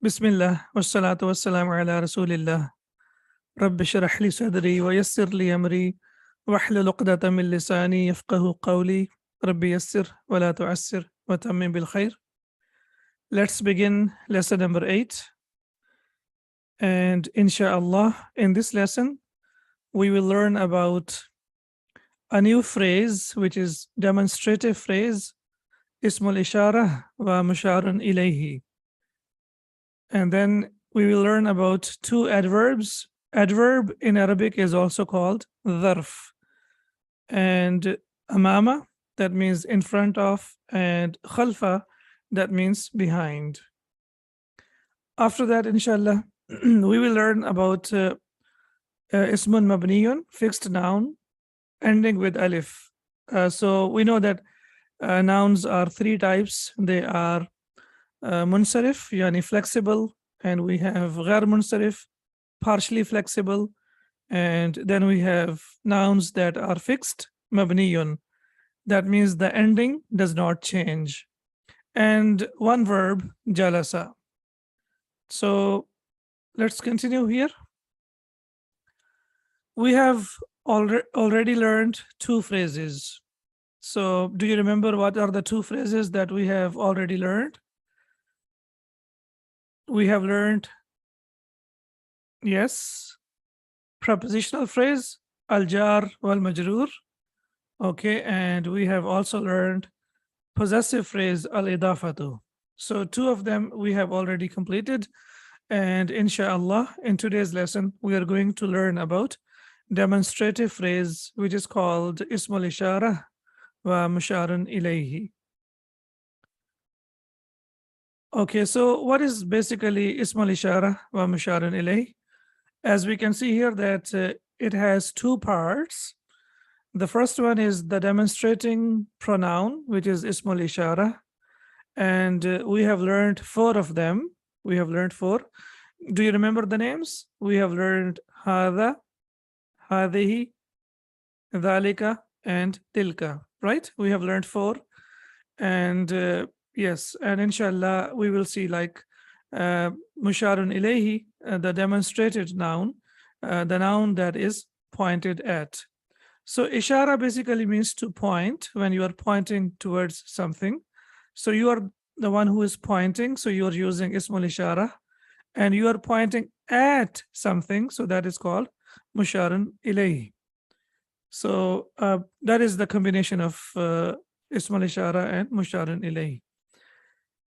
Bismillah, wassalatu wassalamu ala rasulillah. Rabbi shrah li sadri wa yassir li amri wahlul uqdatan min lisani yafqahu qawli. Rabbi yassir wa la tu'assir wa tammim bil khair. Let's begin lesson number 8. And inshallah, in this lesson, we will learn about a new phrase, which is demonstrative phrase, Ismul Ishara wa Musharun ilayhi. And then we will learn about two adverbs. Adverb in Arabic is also called dharf. And amama, that means in front of, and khalfa, that means behind. After that, inshallah, we will learn about ismun mabniyun, fixed noun, ending with alif. So we know that nouns are three types. They are munsarif, yani flexible, and we have ghair munsarif, partially flexible, and then we have nouns that are fixed, mabniyun. That means the ending does not change. And one verb, jalasa. So let's continue here. We have already learned two phrases. So do you remember what are the two phrases that we have already learned? We have learned, yes, prepositional phrase, al-jar wal-majroor. Okay, and we have also learned possessive phrase, al-idafatu. So two of them we have already completed. And inshallah, in today's lesson, we are going to learn about demonstrative phrase, which is called Ismul Ishara wa Musharun ilayhi. Okay, so what is basically Ismul Ishara wa Musharun ilayhi? As we can see here that it has two parts. The first one is the demonstrating pronoun, which is Ismul Ishara. And we have learned four of them. We have learned four. Do you remember the names? We have learned Hadha, Hadihi, Dhalika, and Tilka, right? We have learned four. And yes, and inshallah, we will see like Musharun ilayhi, the demonstrated noun, the noun that is pointed at. So ishara basically means to point when you are pointing towards something. So you are the one who is pointing, so you are using Ismul Ishara, and you are pointing at something, so that is called Musharun ilayhi. So that is the combination of Ismul Ishara and Musharun ilayhi.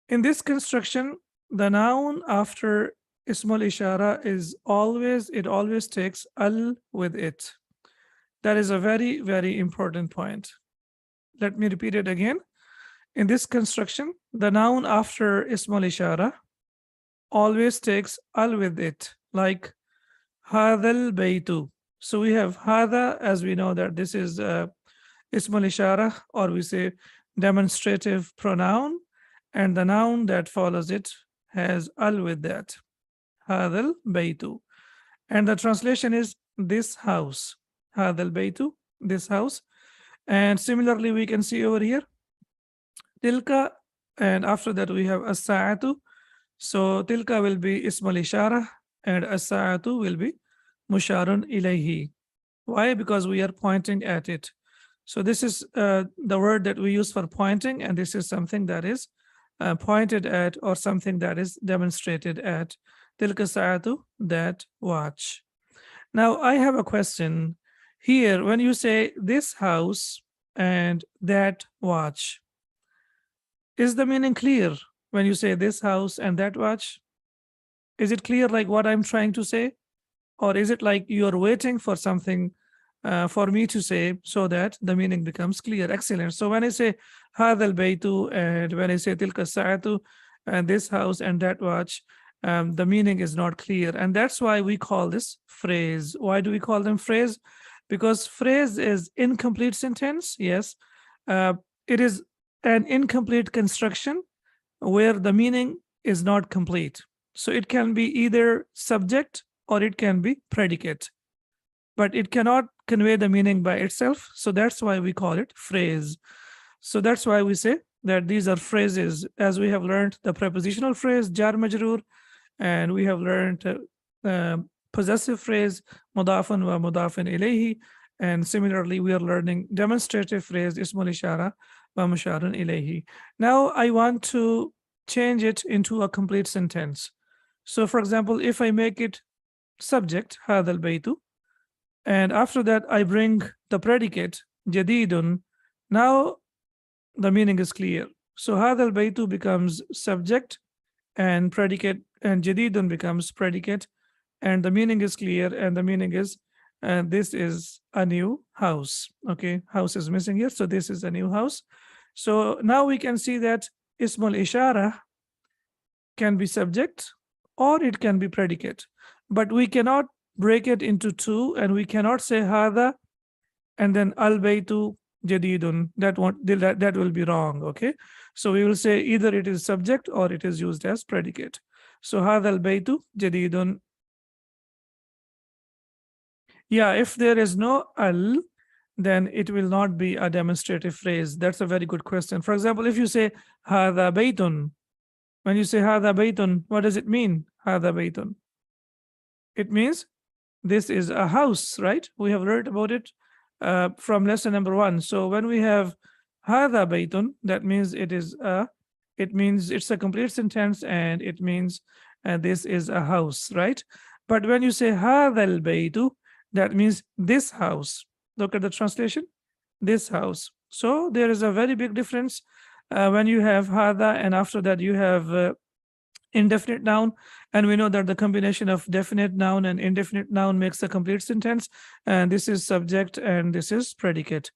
In this construction, the noun after Ismul Ishara is always takes al with it. That is a very, very important point. Let me repeat it again. In this construction, the noun after Ismul Ishara always takes al with it, like Hadal Baytu. So we have Hada, as we know that this is Ismul Ishara, or we say demonstrative pronoun, and the noun that follows it has al with that, Hadal Baytu. And the translation is this house, Hadal Baytu, this house. And similarly, we can see over here, Tilka, and after that we have As-Sa'atu. So Tilka will be Ismul Ishara, and As-Sa'atu will be Musharun ilayhi. Why? Because we are pointing at it. So this is the word that we use for pointing, and this is something that is pointed at, or something that is demonstrated at. Tilka Sa'atu, that watch. Now I have a question here. When you say this house and that watch, is the meaning clear when you say this house and that watch? Is it clear like what I'm trying to say? Or is it like you're waiting for something for me to say so that the meaning becomes clear? Excellent. So when I say Hadal Baytu, and when I say Tilka Sa'atu, and this house and that watch, the meaning is not clear. And that's why we call this phrase. Why do we call them phrase? Because phrase is incomplete sentence. Yes, it is an incomplete construction where the meaning is not complete. So it can be either subject or it can be predicate, but it cannot convey the meaning by itself. So that's why we call it phrase. So that's why we say that these are phrases. As we have learned, the prepositional phrase, jar majroor, and we have learned possessive phrase mudafun wa mudafun ilayhi, and similarly we are learning demonstrative phrase ismul ishara wa musharun ilayhi. Now I want to change it into a complete sentence. So for example, if I make it subject hadha al-baytu, and after that I bring the predicate jadidun, now the meaning is clear. So hadha al-baytu becomes subject and predicate, and jadidun becomes predicate, and the meaning is clear, and the meaning is this is a new house. Okay, house is missing here, so this is a new house. So now we can see that ismul ishara can be subject or it can be predicate, but we cannot break it into two, and we cannot say hadha and then al baytu jadidun. That will be wrong. Okay, so we will say either it is subject or it is used as predicate. So hadha al baytu jadidun. Yeah, if there is no al, then it will not be a demonstrative phrase. That's a very good question. For example, if you say hadha baytun, when you say hadha baytun, what does it mean? Hadha baytun. It means this is a house, right? We have learned about it from lesson number 1. So when we have hadha baytun, that means it means it's a complete sentence, and it means this is a house, right? But when you say hadha al baytu, that means this house. Look at the translation, this house. So there is a very big difference when you have hadha and after that you have indefinite noun, and we know that the combination of definite noun and indefinite noun makes a complete sentence, and this is subject and this is predicate.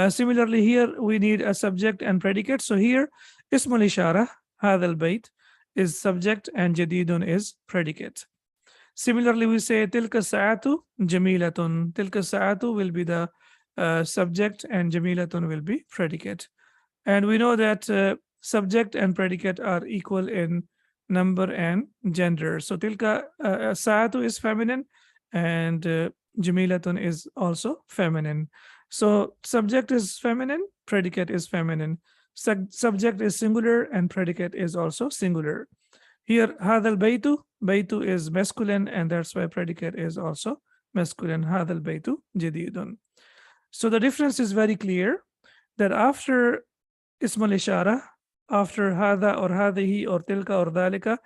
Similarly here we need a subject and predicate. So here ismul ishara hadha al bayt is subject and jadidun is predicate. Similarly, we say tilka sa'atu jamilatun. Tilka sa'atu will be the subject and jamilatun will be predicate. And we know that subject and predicate are equal in number and gender. So tilka sa'atu is feminine, and jamilatun is also feminine. So subject is feminine, predicate is feminine. Subject is singular and predicate is also singular. Here, hadha al-baytu, baytu is masculine, and that's why predicate is also masculine. Hadha al-baytu jadidun. So the difference is very clear that after ismul ishara, after hadha or hadhihi or tilka or dhalika,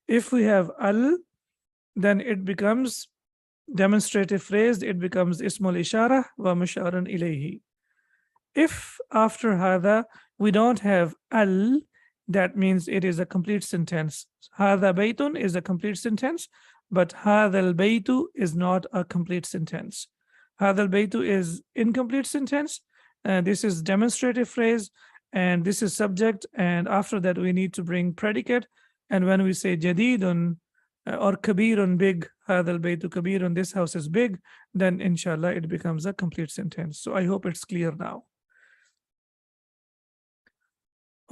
if we have al, then it becomes demonstrative phrase, it becomes ismul ishara wa musharun ilayhi. If after hadha we don't have al, that means it is a complete sentence. Hadha baytun is a complete sentence, but hadha al-baytu is not a complete sentence. Hadha al-baytu is incomplete sentence. This is demonstrative phrase, and this is subject, and after that we need to bring predicate. And when we say jadidun or kabirun, big, hadha al-baytu kabirun, this house is big, then inshallah it becomes a complete sentence. So I hope it's clear now.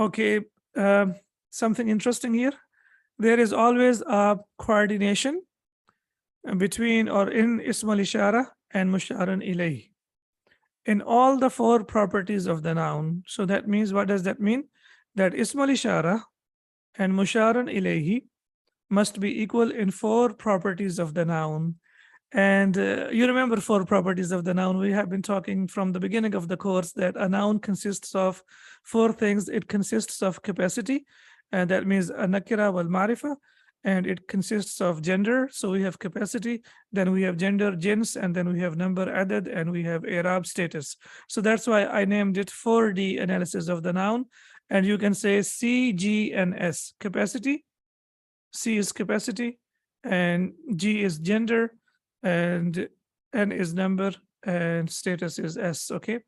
Okay. Something interesting here. There is always a coordination between or in ismul ishara and musharun ilayhi in all the 4 properties of the noun. So that means, what does that mean? That ismul ishara and musharun ilayhi must be equal in 4 properties of the noun. And you remember 4 properties of the noun. We have been talking from the beginning of the course that a noun consists of 4 things. It consists of capacity, and that means a nakira wal marifa, and it consists of gender. So we have capacity, then we have gender, jins, and then we have number, adad, and we have i'rab, status. So that's why I named it 4D analysis of the noun. And you can say C, G, and S. Capacity, C is capacity, and G is gender, and N is number, and status is S. Okay,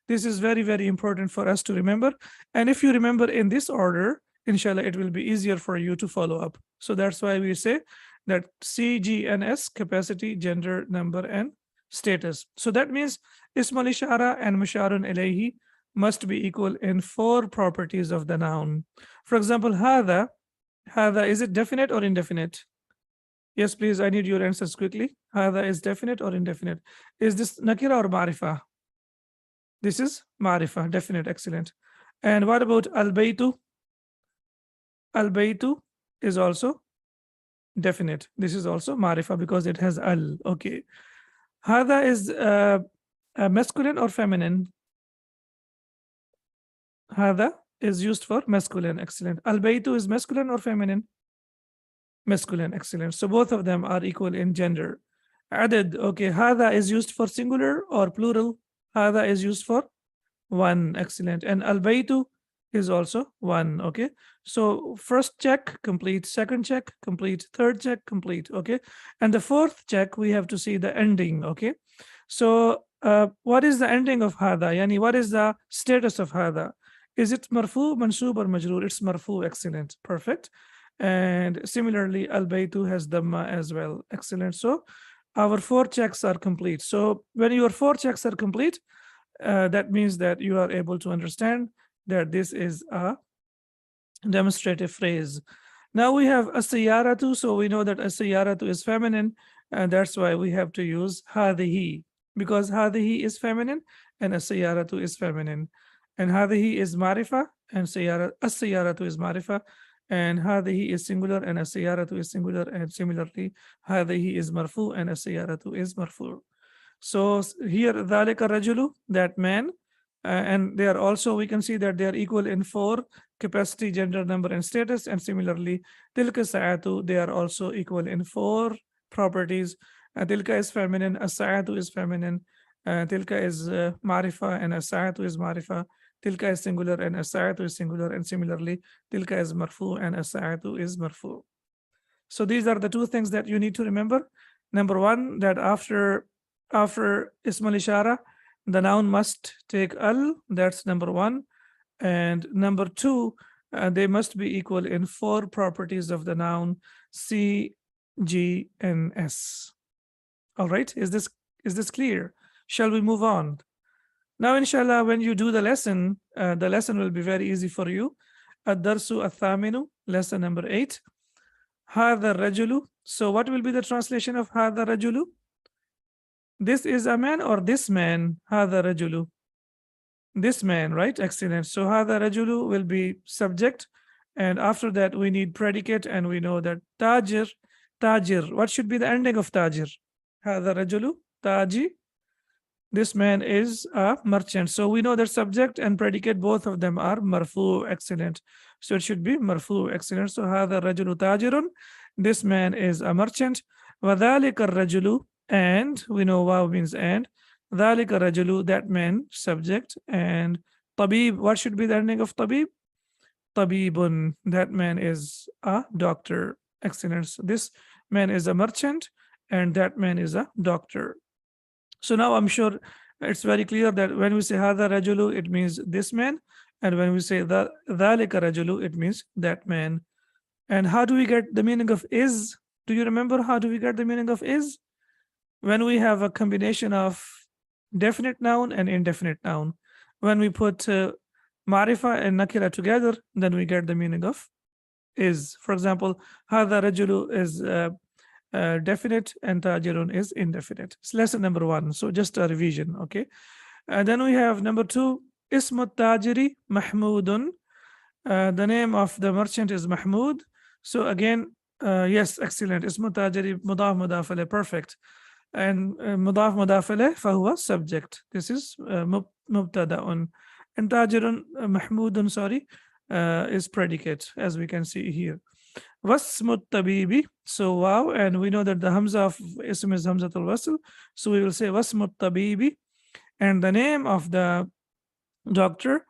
this is very, very important for us to remember. And if you remember in this order, inshallah, it will be easier for you to follow up. So that's why we say that C, G, and S, capacity, gender, number, and status. So that means ismul ishara and musharun ilayhi must be equal in 4 properties of the noun. For example, hadha, is it definite or indefinite? Yes, please, I need your answers quickly. Hadha is definite or indefinite? Is this nakira or ma'rifa? This is ma'rifa, definite, excellent. And what about al-baytu? Al-baytu is also definite. This is also marifa because it has al. Okay. Hada is masculine or feminine? Hada is used for masculine. Excellent. Al baytu is masculine or feminine? Masculine. Excellent. So both of them are equal in gender. Adad. Okay. Hada is used for singular or plural? Hada is used for one. Excellent. And al baytu is also one. Okay. So first check, complete. Second check, complete. Third check, complete. Okay. And the fourth check, we have to see the ending. Okay. So what is the ending of hada? Yani, what is the status of hada? Is it marfu, mansub, or majroor? It's marfu. Excellent. Perfect. And similarly, al baytu has dhamma as well. Excellent. So our four checks are complete. So when your four checks are complete, that means that you are able to understand that this is a demonstrative phrase. Now we have as-sayyaratu, so we know that as-sayyaratu is feminine, and that's why we have to use hadihi, because hadihi is feminine and as-sayyaratu is feminine. And hadihi is marifa, and as-sayyaratu is marifa, and hadihi is singular and as-sayyaratu is singular, and similarly hadihi is marfu and as-sayyaratu is marfu. So here dhalika rajulu, that man, and they are also, we can see that they are equal in four: capacity, gender, number, and status. And similarly tilka sa'atu, they are also equal in four properties. Tilka is feminine, as-sa'atu is feminine, tilka is marifa, and as-sa'atu is marifa. Tilka is singular and as-sa'atu is singular, and similarly tilka is marfu and as-sa'atu is marfu. So these are the two things that you need to remember. Number one, that after ism al-ishara, the noun must take al. That's number one. And number two, they must be equal in four properties of the noun: C, G, and S. All right, is this clear? Shall we move on? Now, inshallah, when you do the lesson will be very easy for you. Ad-darsu al-thaminu, lesson number 8. Hadha rajulu. So what will be the translation of hadha rajulu? This is a man or this man? Hadha rajulu. This man, right? Excellent. So hadha rajulu will be subject, and after that we need predicate, and we know that tajir. What should be the ending of tajir? Hadha rajulu, taji. This man is a merchant. So we know that subject and predicate, both of them are marfu. Excellent. So it should be marfu. Excellent. So hadha rajulu tajirun. This man is a merchant. Wadhalika rajulu, and we know waw means and. Dhalika rajulu, that man, subject. And tabib, what should be the ending of tabib? Tabibun, that man is a doctor. Excellent. So this man is a merchant and that man is a doctor. So now I'm sure it's very clear that when we say hadha rajulu, it means this man, and when we say dhalika rajulu, it means that man. And how do we get the meaning of is? Do you remember how do we get the meaning of is? When we have a combination of definite noun and indefinite noun. When we put marifa and nakira together, then we get the meaning of is. For example, hadha rajulu is definite and tajirun is indefinite. It's lesson number 1. So just a revision, okay? And then we have number 2, ismu tajiri mahmudun. The name of the merchant is Mahmud. So again, yes, excellent. Ismu tajiri mudaf mudaf alayh, perfect. And mudaf mudaf alayh fahuwa subject. This is mubtada'un. And tajirun mahmudun, sorry, is predicate, as we can see here. Wasmut tabibi, so wow, and we know that the hamza of ism is hamzatul wasl, so we will say wasmut tabibi, and the name of the doctor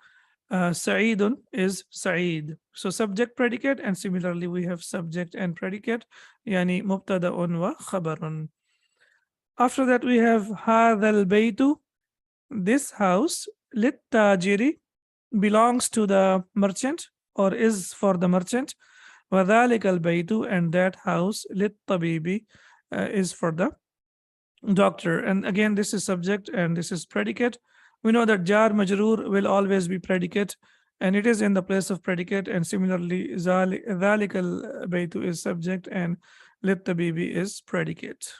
Sa'idun is Sa'id. So subject predicate, and similarly we have subject and predicate, yani mubtada'un wa khabarun. After that we have hadhal baytu, this house, lit tajiri, belongs to the merchant or is for the merchant. وَذَلِكَ الْبَيْتُ, and that house, لِلطَّبِيبِ, is for the doctor. And again, this is subject and this is predicate. We know that jar majroor will always be predicate, and it is in the place of predicate. And similarly, ذَلِكَ الْبَيْتُ is subject and لِلطَّبِيبِ is predicate.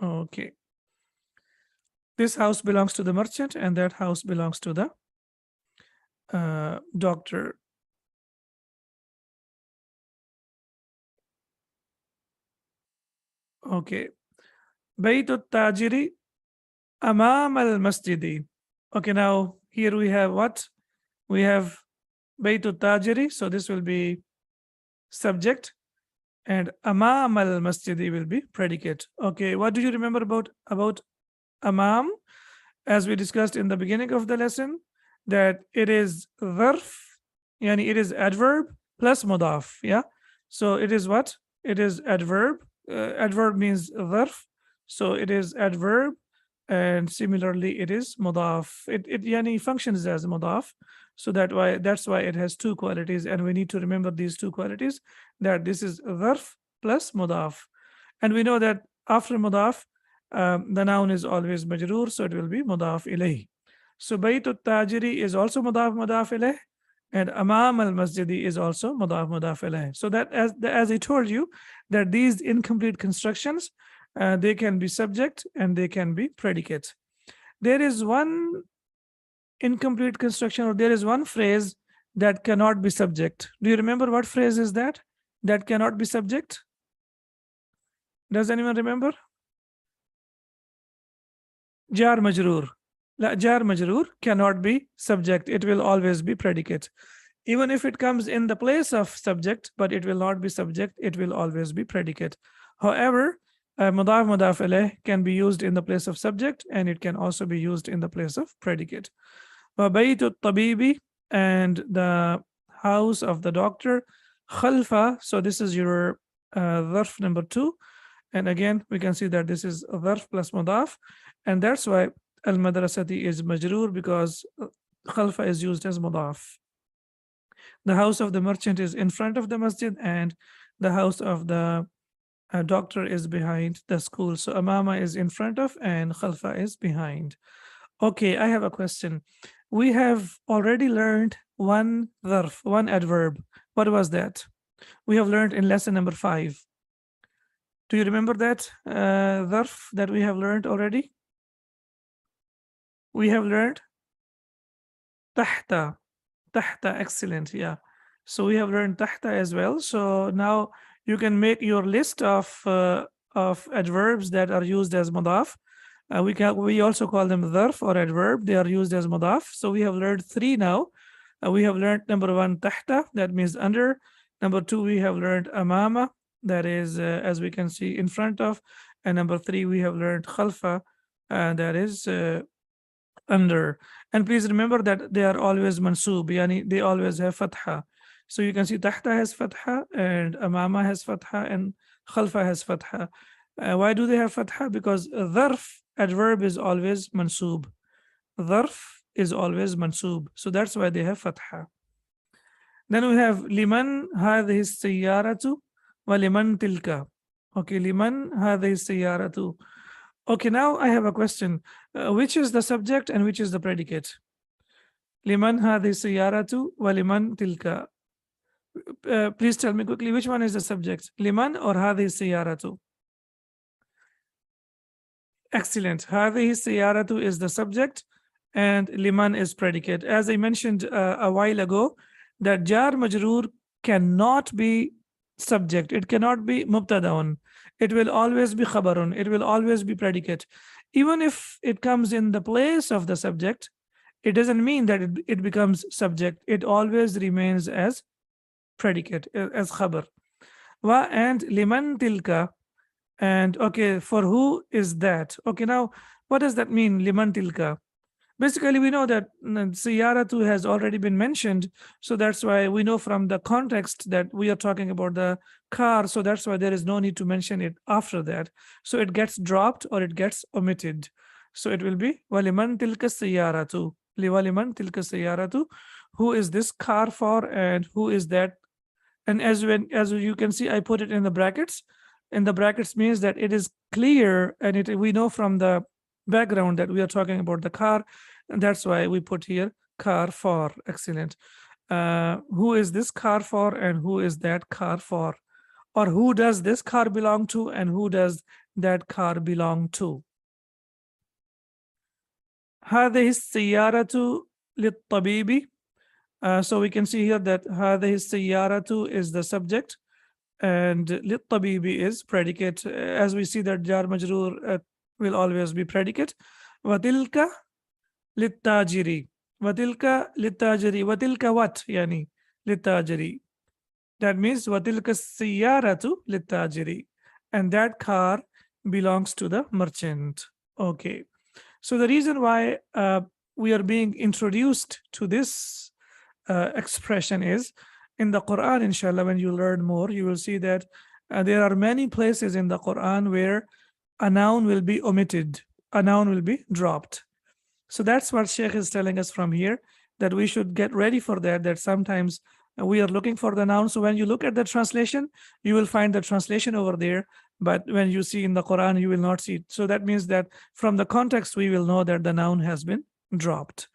Okay. This house belongs to the merchant and that house belongs to the doctor. Okay. بيت التاجر أمام المسجد. Okay, now here we have what? We have بيت التاجر, so this will be subject, and أمام المسجد will be predicate. Okay, what do you remember about أمام? As we discussed in the beginning of the lesson, that it is ظرف, yani it is adverb plus mudaf. Yeah, so it is what? It is adverb. Adverb means ظرف, so it is adverb, and similarly it is mudaf. It yani functions as mudaf, so that's why it has two qualities, and we need to remember these two qualities, that this is ظرف plus mudaf. And we know that after mudaf, the noun is always majroor, so it will be mudaf ilayh. So bayt al-tajiri is also mudaf ilayh, and amam al-masjidi is also mudaf ilayh. So that as I told you, that these incomplete constructions, they can be subject and they can be predicate. There is one incomplete construction, or there is one phrase that cannot be subject. Do you remember what phrase is that? That cannot be subject? Does anyone remember? Jar majroor. Jar majroor cannot be subject. It will always be predicate. Even if it comes in the place of subject, but it will not be subject, it will always be predicate. However, mudaf alayh can be used in the place of subject, and it can also be used in the place of predicate. Bayt al-tabibi, and the house of the doctor. Khalfa, so this is your dharf number 2. And again, we can see that this is a dharf plus mudaf, and that's why al-madrasati is majroor, because khalfa is used as mudaf. The house of the merchant is in front of the masjid, and the house of the doctor is behind the school. So amama is in front of and khalfa is behind. Okay, I have a question. We have already learned one dharf, one adverb. What was that? We have learned in lesson number 5. Do you remember that dharf that we have learned already? We have learned tahta. Tahta, excellent. Yeah. So we have learned tahta as well. So now you can make your list of adverbs that are used as mudaf. We also call them dharf or adverb. They are used as mudaf. So we have learned 3 now. We have learned number 1 tahta, that means under. Number 2, we have learned amama, that is as we can see in front of. And number 3, we have learned khalfa, that is under. And please remember that they are always mansub, yani they always have fatha. So you can see tahta has fatha, and amama has fatha, and khalfa has fatha. Why do they have fatha? Because dharf adverb is always mansub. Dharf is always mansub, so that's why they have fatha. Then we have liman hadhihi as-sayyaratu wa liman tilka. Okay, liman hadhihi as-sayyaratu. Okay, now I have a question. Which is the subject and which is the predicate? Liman hadhihi as-sayyaratu wa liman tilka. Please tell me quickly, which one is the subject? Liman or hadhihi as-sayyaratu? Excellent. Hadhihi as-sayyaratu is the subject and liman is predicate. As I mentioned a while ago, that jar majroor cannot be subject. It cannot be mubtadaun. It will always be khabarun. It will always be predicate. Even if it comes in the place of the subject, it doesn't mean that it becomes subject. It always remains as predicate, as khabar. Wa and liman tilka. And okay, for who is that? Okay, now what does that mean, liman tilka? Basically, we know that Sayyaratu has already been mentioned. So that's why we know from the context that we are talking about the car. So that's why there is no need to mention it after that. So it gets dropped or it gets omitted. So it will be Waliman tilka Sayyaratu. Liwaliman tilka Sayyaratu. Who is this car for and who is that? And as you can see, I put it in the brackets. And the brackets means that it is clear, and we know from the background that we are talking about the car, and that's why we put here car for. Excellent. Who is this car for and who is that car for? Or who does this car belong to and who does that car belong to? هذه السيارة للطبيب. So we can see here that هذه السيارة is the subject, And للطبيب is predicate. As we see that jar majroor will always be predicate. وتلك للتاجري. وتلك للتاجري. وتلك what يعني للتاجري. That means وتلك السيارة للتاجري. And that car belongs to the merchant. Okay. So the reason why we are being introduced to this expression is in the Quran, inshallah, when you learn more, you will see that there are many places in the Quran where a noun will be omitted, a noun will be dropped. So that's what Sheikh is telling us from here, that we should get ready for that, that sometimes we are looking for the noun. So when you look at the translation, you will find the translation over there. But when you see in the Quran, you will not see it. So that means that from the context, we will know that the noun has been dropped.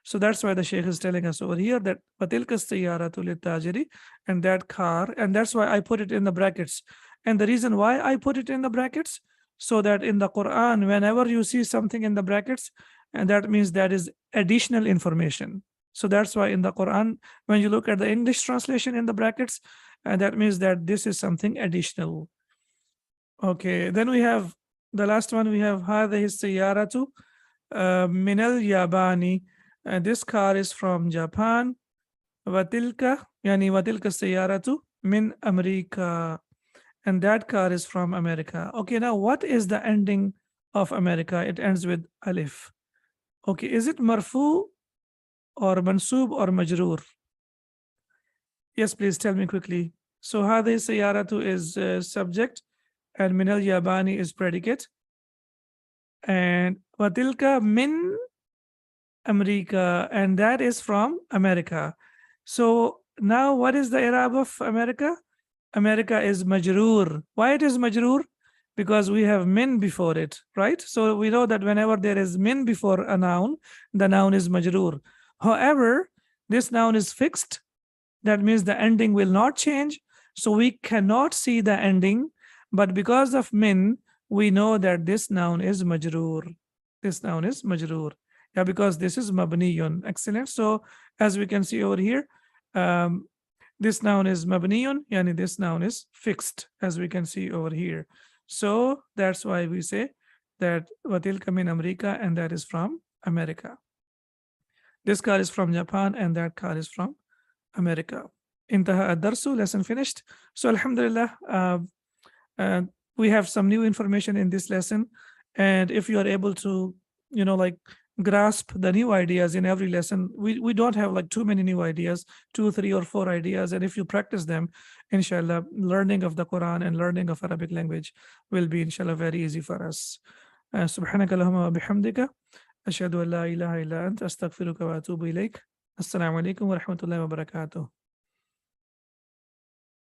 So that's why the Sheikh is telling us over here that وَتِلْكَ السَّيَّارَةُ لِلتَّاجِرِ, and that car, and that's why I put it in the brackets. And the reason why I put it in the brackets, so that in the Quran, whenever you see something in the brackets, and that means that is additional information. So that's why in the Quran, when you look at the English translation in the brackets, and that means that this is something additional. Okay, then we have the last one. We have هذه السيارة من اليابان. This car is from Japan. وتلك يعني وتلك السيارة من أمريكا. And that car is from America. Okay, now what is the ending of America? It ends with alif. Okay, is it marfu or mansub or majroor? Yes, please tell me quickly. So هذه السيارة is subject and من الياباني is predicate. And وتلك من America, and that is from America. So now what is the i'rab of America? America is majroor. Why it is majroor? Because we have min before it, right? So we know that whenever there is min before a noun, the noun is majroor. However, this noun is fixed. That means the ending will not change. So we cannot see the ending, but because of min, we know that this noun is majroor. This noun is majroor. Yeah, because this is mabniyun. Excellent. So as we can see over here, this noun is mabniyun, yani this noun is fixed, as we can see over here. So that's why we say that watilka min America, and that is from America. This car is from Japan, and that car is from America. Intaha ad-darsu, lesson finished. So alhamdulillah, we have some new information in this lesson. And if you are able to, like grasp the new ideas in every lesson, we don't have like too many new ideas, 2, 3, or 4 ideas. And if you practice them, inshallah, learning of the Quran and learning of Arabic language will be inshallah very easy for us. Subhanaka Allahumma wa bihamdika. Ashhadu an la ilaha illa anta astaghfiruka wa atubu ilayk. Assalamu alaikum wa rahmatullahi wa barakatuh.